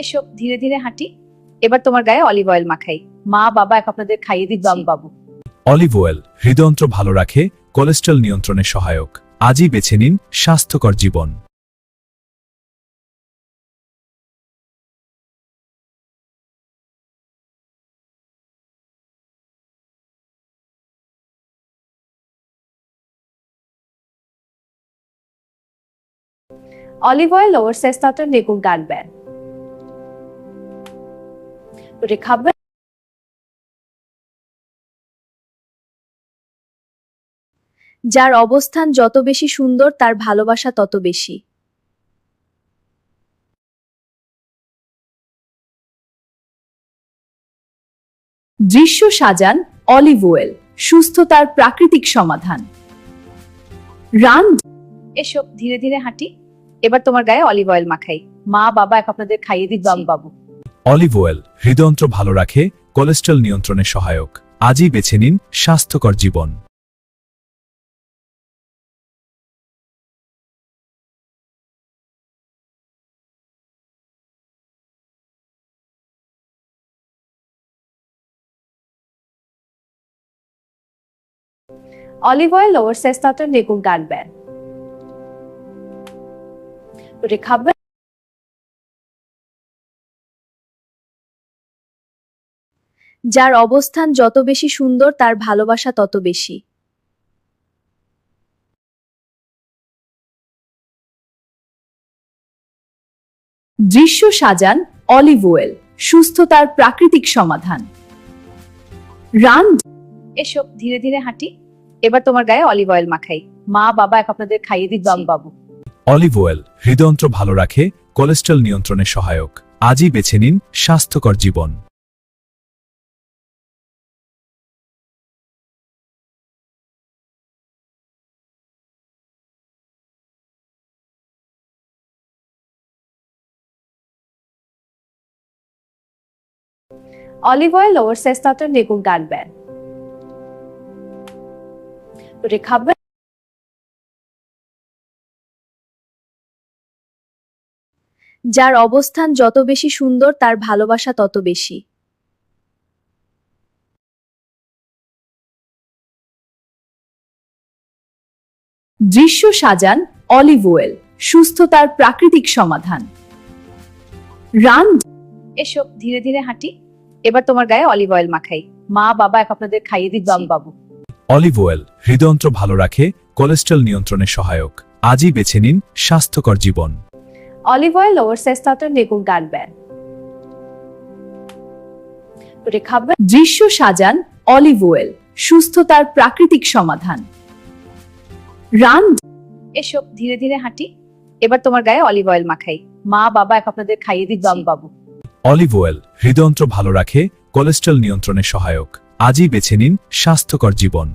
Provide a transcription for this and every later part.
এসো ধীরে ধীরে হাঁটি। এবার তোমার গায়ে অলিভ অয়েল মাখাই। মা বাবা এখন আপনাদের খাইয়ে দিচ্ছি। বাবু, অলিভ অয়েল হৃদযন্ত্র ভালো রাখে, কোলেস্টেরল নিয়ন্ত্রণে সহায়ক। আজই বেছে নিন স্বাস্থ্যকর জীবন। Olive Oil oversestatör negunganben. Recover যার অবস্থান যত বেশি সুন্দর তার ভালোবাসা তত বেশি। দৃশ্য সাজান অলিভ অয়েল, সুস্থতার প্রাকৃতিক সমাধান। রান এসো ধীরে ধীরে হাঁটি। এবার তোমার গায়ে অলিভ অয়েল মাখাই। মা বাবা এখন আপনাদের খাইয়ে দিচ্ছি। বাবু, অলিভ অয়েল হৃদযন্ত্র ভালো রাখে, কোলেস্টেরল নিয়ন্ত্রণে সহায়ক। আজই বেছে নিন স্বাস্থ্যকর জীবন। Olive Oil oversestatör negunganben. Recover যার অবস্থান যত বেশি সুন্দর তার ভালোবাসা তত বেশি। দৃশ্য সাজান অলিভ অয়েল, সুস্থতার প্রাকৃতিক সমাধান। রান এসো ধীরে ধীরে হাঁটি। এবার তোমার গায়ে অলিভ অয়েল মাখাই। মা বাবা এখন আপনাদের খাইয়ে দিচ্ছি। বাবু, অলিভ অয়েল হৃদযন্ত্র ভালো রাখে, কোলেস্টেরল নিয়ন্ত্রণে সহায়ক। আজই বেছে নিন স্বাস্থ্যকর জীবন। Olive Oil oversestatör negunganben. Recover যার অবস্থান যত বেশি সুন্দর তার ভালোবাসা তত বেশি। দৃশ্য সাজান অলিভ অয়েল, সুস্থতার প্রাকৃতিক সমাধান। রান এসো ধীরে ধীরে হাঁটি। এবার তোমার গায়ে অলিভ অয়েল মাখাই। মা বাবা এখন আপনাদের খাইয়ে দিচ্ছি। বাবু, অলিভ অয়েল হৃদযন্ত্র ভালো রাখে, কোলেস্টেরল নিয়ন্ত্রণে সহায়ক। আজই বেছে নিন স্বাস্থ্যকর জীবন। Olive Oil oversestatör negunganben. Recover দৃশ্য সাজান অলিভ অয়েল, সুস্থতার প্রাকৃতিক সমাধান। রান এসো ধীরে ধীরে হাঁটি। এবার তোমার গায়ে অলিভ অয়েল মাখাই। মা বাবা এখন আপনাদের খাইয়ে দিচ্ছি। বাবু, অলিভ অয়েল হৃদযন্ত্র ভালো রাখে, কোলেস্টেরল নিয়ন্ত্রণে সহায়ক। আজই বেছে নিন স্বাস্থ্যকর জীবন।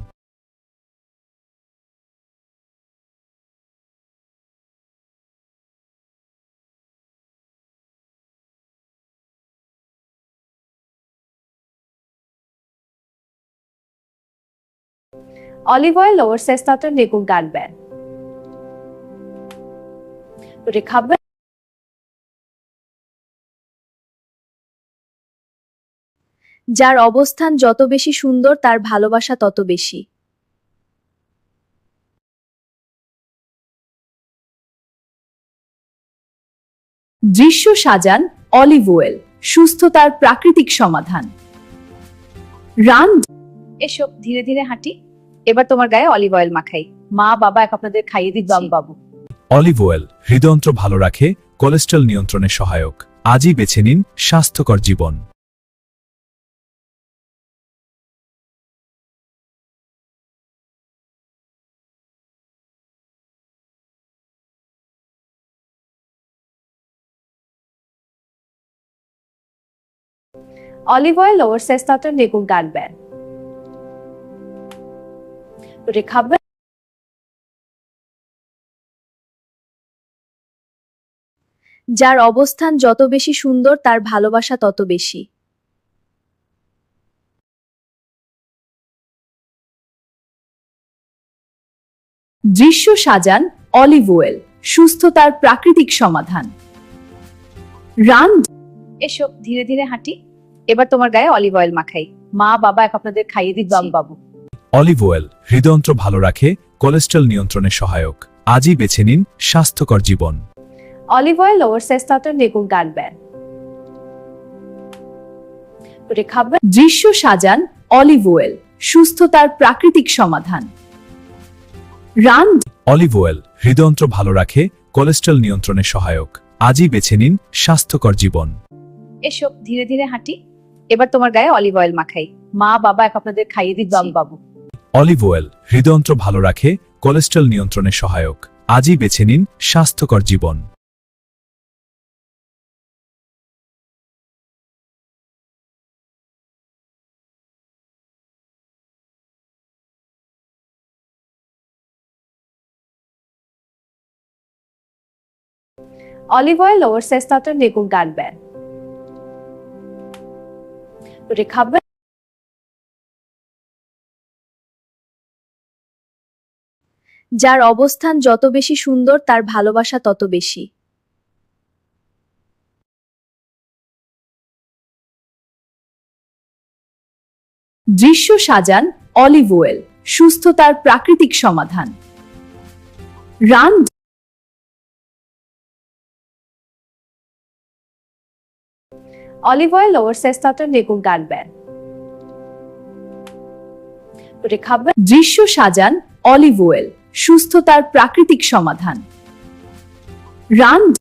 Olive Oil oversestatör negunganben. Recover যার অবস্থান যত বেশি সুন্দর তার ভালোবাসা তত বেশি। দৃশ্য সাজান অলিভ অয়েল, সুস্থতার প্রাকৃতিক সমাধান। রান এসো ধীরে ধীরে হাঁটি। এবার তোমার গায়ে অলিভ অয়েল মাখাই। মা বাবা এখন আপনাদের খাইয়ে দিচ্ছি। বাবু, অলিভ অয়েল হৃদযন্ত্র ভালো রাখে, কোলেস্টেরল নিয়ন্ত্রণে সহায়ক। আজই বেছে নিন স্বাস্থ্যকর জীবন। Olive Oil oversestatör negunganben. Recover যার অবস্থান যত বেশি সুন্দর তার ভালোবাসা তত বেশি। দৃশ্য সাজান অলিভ অয়েল, সুস্থতার প্রাকৃতিক সমাধান। রান এসো ধীরে ধীরে হাঁটি। এবার তোমার গায়ে অলিভ অয়েল মাখাই। মা বাবা এখন আপনাদের খাইয়ে দিচ্ছি। বাবু, অলিভ অয়েল হৃদযন্ত্র ভালো রাখে, কোলেস্ট্রল নিয়ন্ত্রণে সহায়ক। আজই বেছে নিন স্বাস্থ্যকর জীবন। অলিভ অয়েল lowers testosterone লেগুন গানবেন। খাবেন। দৃশ্য সাজান অলিভ অয়েল, সুস্থতার প্রাকৃতিক সমাধান। রান অলিভ অয়েল হৃদযন্ত্র ভালো রাখে, কোলেস্ট্রল নিয়ন্ত্রণে সহায়ক। আজই বেছে নিন স্বাস্থ্যকর জীবন। এসো ধীরে ধীরে হাঁটি। এবার তোমার গায়ে অলিভ অয়েল মাখাই। মা বাবা এখন আপনাদের খাইয়ে দিচ্ছি। বাবু, অলিভ অয়েল হৃদযন্ত্র ভালো রাখে, কোলেস্ট্রল নিয়ন্ত্রণে সহায়ক। আজই বেছে নিন স্বাস্থ্যকর জীবন। অলিভ অয়েল lowers testosterone লেগুন গানবেন। খাবেন। যার অবস্থান যত বেশি সুন্দর তার ভালোবাসা তত বেশি। দৃশ্য সাজান অলিভ অয়েল, সুস্থতার প্রাকৃতিক সমাধান। রান অলিভ অয়েল lowers testosterone লেগুন গানবেন। খাবেন। দৃশ্য সাজান অলিভ অয়েল, সুস্থতার প্রাকৃতিক সমাধান। রান